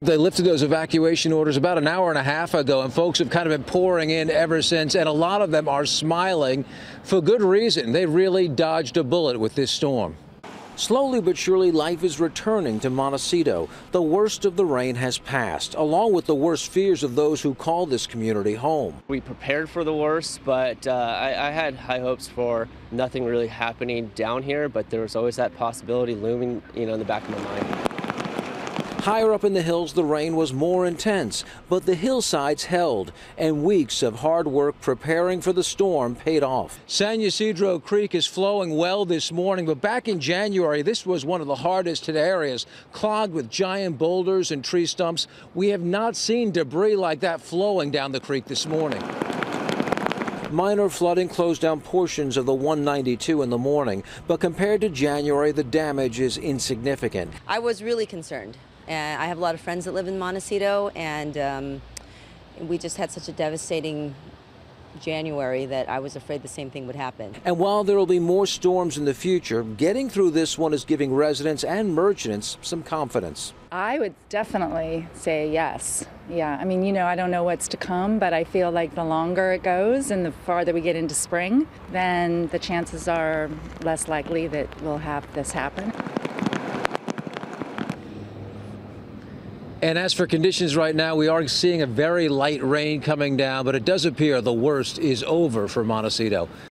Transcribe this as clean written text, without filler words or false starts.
They lifted those evacuation orders about an hour and a half ago, and folks have kind of been pouring in ever since, and a lot of them are smiling for good reason. They really dodged a bullet with this storm. Slowly but surely, life is returning to Montecito. The worst of the rain has passed, along with the worst fears of those who call this community home. We prepared for the worst, but I had high hopes for nothing really happening down here, but there was always that possibility looming, in the back of my mind. Higher up in the hills, the rain was more intense, but the hillsides held, and weeks of hard work preparing for the storm paid off. San Ysidro Creek is flowing well this morning, but back in January, this was one of the hardest hit areas, clogged with giant boulders and tree stumps. We have not seen debris like that flowing down the creek this morning. Minor flooding closed down portions of the 192 in the morning, but compared to January, the damage is insignificant. I was really concerned. I have a lot of friends that live in Montecito, and we just had such a devastating January that I was afraid the same thing would happen. And while there will be more storms in the future, getting through this one is giving residents and merchants some confidence. I would definitely say yes. Yeah, I mean, I don't know what's to come, but I feel like the longer it goes and the farther we get into spring, then the chances are less likely that we'll have this happen. And as for conditions right now, we are seeing a very light rain coming down, but it does appear the worst is over for Montecito.